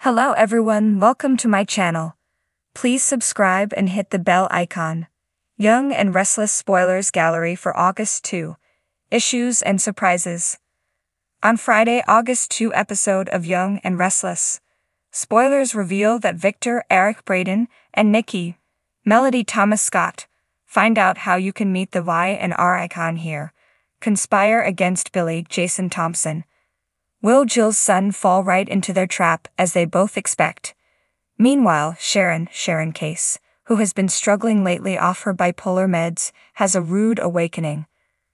Hello everyone, welcome to my channel. Please subscribe and hit the bell icon. Young and Restless spoilers gallery for August 2. Issues and surprises. On Friday, August 2 episode of Young and Restless. Spoilers reveal that Victor, Eric Braden, and Nikki, Melody Thomas Scott, find out how you can meet the Y and R icon here, conspire against Billy Jason Thompson. Will Jill's son fall right into their trap as they both expect? Meanwhile, Sharon Case, who has been struggling lately off her bipolar meds, has a rude awakening.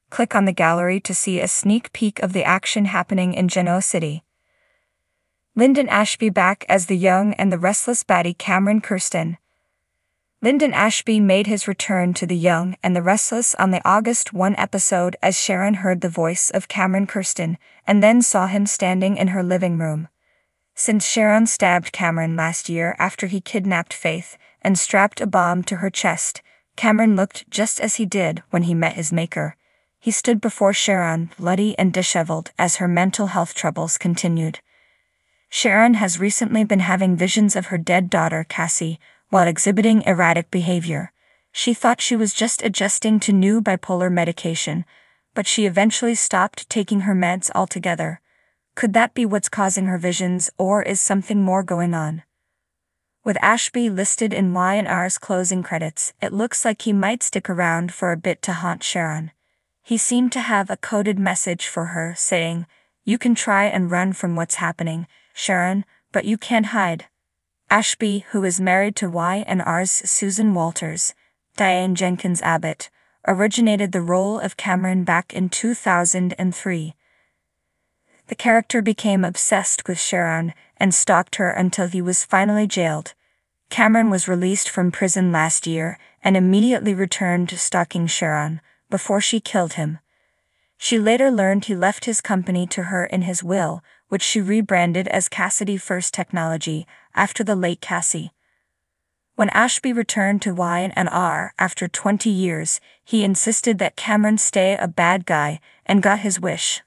Click on the gallery to see a sneak peek of the action happening in Genoa City. Lyndon Ashby back as the young and the restless baddie Cameron Kirsten. Lyndon Ashby made his return to The Young and the Restless on the August 1 episode as Sharon heard the voice of Cameron Kirsten and then saw him standing in her living room. Since Sharon stabbed Cameron last year after he kidnapped Faith and strapped a bomb to her chest, Cameron looked just as he did when he met his maker. He stood before Sharon, bloody and disheveled, as her mental health troubles continued. Sharon has recently been having visions of her dead daughter Cassie, while exhibiting erratic behavior. She thought she was just adjusting to new bipolar medication, but she eventually stopped taking her meds altogether. Could that be what's causing her visions, or is something more going on? With Ashby listed in Y&R's closing credits, it looks like he might stick around for a bit to haunt Sharon. He seemed to have a coded message for her saying, "You can try and run from what's happening, Sharon, but you can't hide." Ashby, who is married to Y&R's Susan Walters, Diane Jenkins Abbott, originated the role of Cameron back in 2003. The character became obsessed with Sharon and stalked her until he was finally jailed. Cameron was released from prison last year and immediately returned to stalking Sharon before she killed him. She later learned he left his company to her in his will, which she rebranded as Cassidy First Technology after the late Cassie. When Ashby returned to Y&R after 20 years, he insisted that Cameron stay a bad guy and got his wish.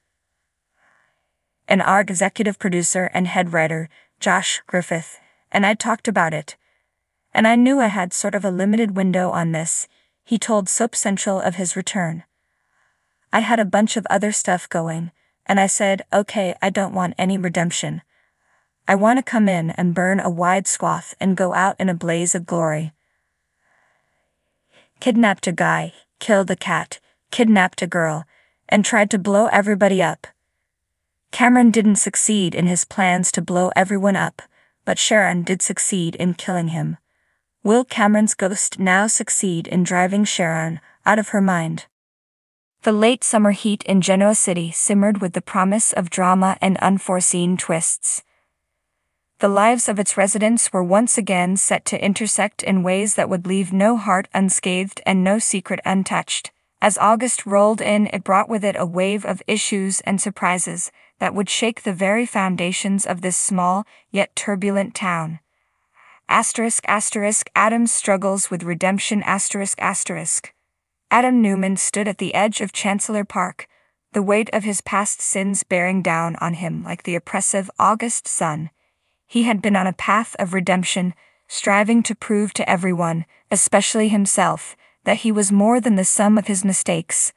Our executive producer and head writer, Josh Griffith, and I talked about it. And I knew I had sort of a limited window on this, he told Soap Central of his return. I had a bunch of other stuff going, and I said, okay, I don't want any redemption. I want to come in and burn a wide swath and go out in a blaze of glory. Kidnapped a guy, killed a cat, kidnapped a girl, and tried to blow everybody up. Cameron didn't succeed in his plans to blow everyone up, but Sharon did succeed in killing him. Will Cameron's ghost now succeed in driving Sharon out of her mind? The late summer heat in Genoa City simmered with the promise of drama and unforeseen twists. The lives of its residents were once again set to intersect in ways that would leave no heart unscathed and no secret untouched. As August rolled in, it brought with it a wave of issues and surprises that would shake the very foundations of this small, yet turbulent town. Adam's struggles with redemption. Adam Newman stood at the edge of Chancellor Park, the weight of his past sins bearing down on him like the oppressive August sun. He had been on a path of redemption, striving to prove to everyone, especially himself, that he was more than the sum of his mistakes.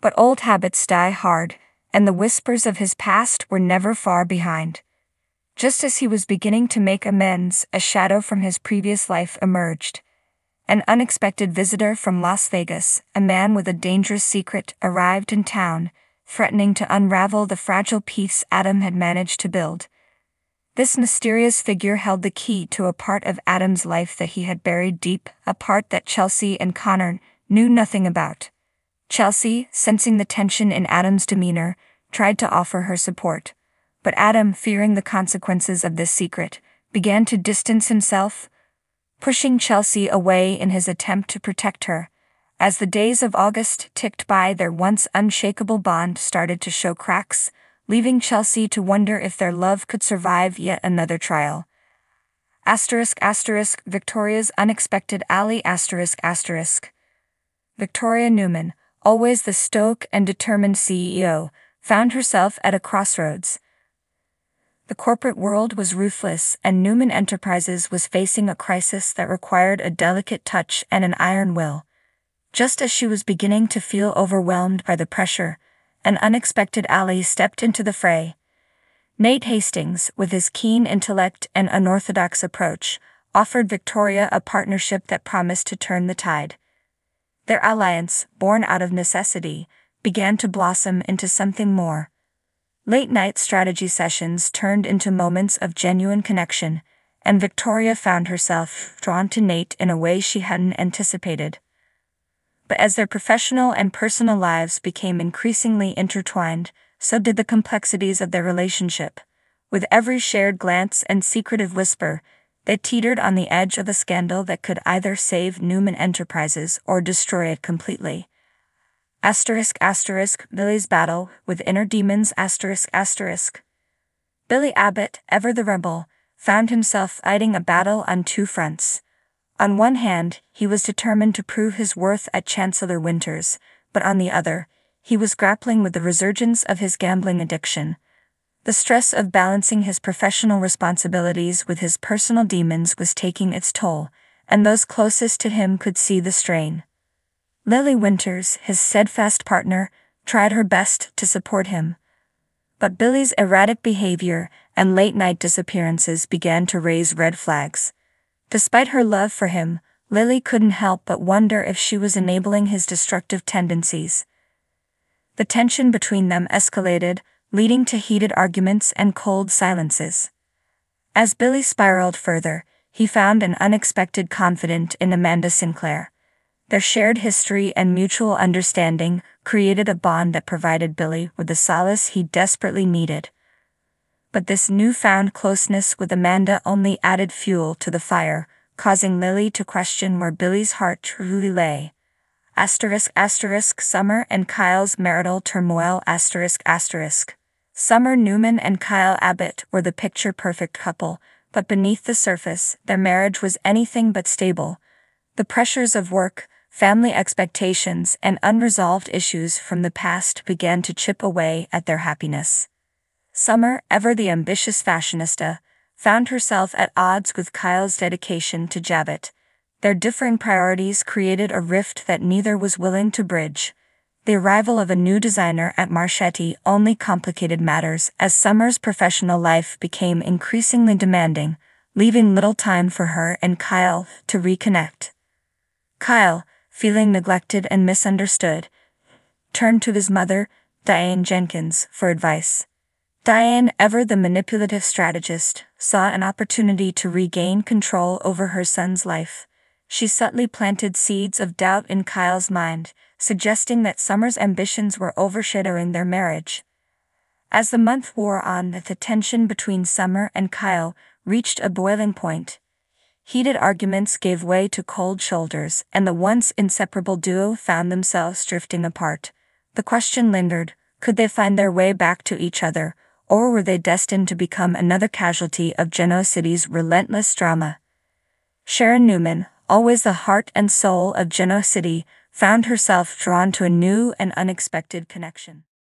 But old habits die hard, and the whispers of his past were never far behind. Just as he was beginning to make amends, a shadow from his previous life emerged. An unexpected visitor from Las Vegas, a man with a dangerous secret, arrived in town, threatening to unravel the fragile peace Adam had managed to build. This mysterious figure held the key to a part of Adam's life that he had buried deep, a part that Chelsea and Connor knew nothing about. Chelsea, sensing the tension in Adam's demeanor, tried to offer her support. But Adam, fearing the consequences of this secret, began to distance himself, pushing Chelsea away in his attempt to protect her. As the days of August ticked by, their once unshakable bond started to show cracks, leaving Chelsea to wonder if their love could survive yet another trial. Victoria's unexpected ally. Victoria Newman, always the stoic and determined CEO, found herself at a crossroads. The corporate world was ruthless, and Newman Enterprises was facing a crisis that required a delicate touch and an iron will. Just as she was beginning to feel overwhelmed by the pressure, an unexpected ally stepped into the fray. Nate Hastings, with his keen intellect and unorthodox approach, offered Victoria a partnership that promised to turn the tide. Their alliance, born out of necessity, began to blossom into something more. Late-night strategy sessions turned into moments of genuine connection, and Victoria found herself drawn to Nate in a way she hadn't anticipated. But as their professional and personal lives became increasingly intertwined, so did the complexities of their relationship. With every shared glance and secretive whisper, they teetered on the edge of a scandal that could either save Newman Enterprises or destroy it completely. Billy's battle with inner demons. Billy Abbott, ever the rebel, found himself fighting a battle on two fronts. On one hand, he was determined to prove his worth at Chancellor Winters, but on the other, he was grappling with the resurgence of his gambling addiction. The stress of balancing his professional responsibilities with his personal demons was taking its toll, and those closest to him could see the strain. Lily Winters, his steadfast partner, tried her best to support him. But Billy's erratic behavior and late-night disappearances began to raise red flags. Despite her love for him, Lily couldn't help but wonder if she was enabling his destructive tendencies. The tension between them escalated, leading to heated arguments and cold silences. As Billy spiraled further, he found an unexpected confidant in Amanda Sinclair. Their shared history and mutual understanding created a bond that provided Billy with the solace he desperately needed. But this newfound closeness with Amanda only added fuel to the fire, causing Lily to question where Billy's heart truly lay. Summer and Kyle's marital turmoil. Summer Newman and Kyle Abbott were the picture-perfect couple, but beneath the surface, their marriage was anything but stable. The pressures of work, family expectations, and unresolved issues from the past began to chip away at their happiness. Summer, ever the ambitious fashionista, found herself at odds with Kyle's dedication to Javit. Their differing priorities created a rift that neither was willing to bridge. The arrival of a new designer at Marchetti only complicated matters as Summer's professional life became increasingly demanding, leaving little time for her and Kyle to reconnect. Kyle, feeling neglected and misunderstood, turned to his mother, Diane Jenkins, for advice. Diane, ever the manipulative strategist, saw an opportunity to regain control over her son's life. She subtly planted seeds of doubt in Kyle's mind, suggesting that Summer's ambitions were overshadowing their marriage. As the month wore on, the tension between Summer and Kyle reached a boiling point. Heated arguments gave way to cold shoulders, and the once inseparable duo found themselves drifting apart. The question lingered: could they find their way back to each other, or were they destined to become another casualty of Genoa City's relentless drama? Sharon Newman, always the heart and soul of Genoa City, found herself drawn to a new and unexpected connection.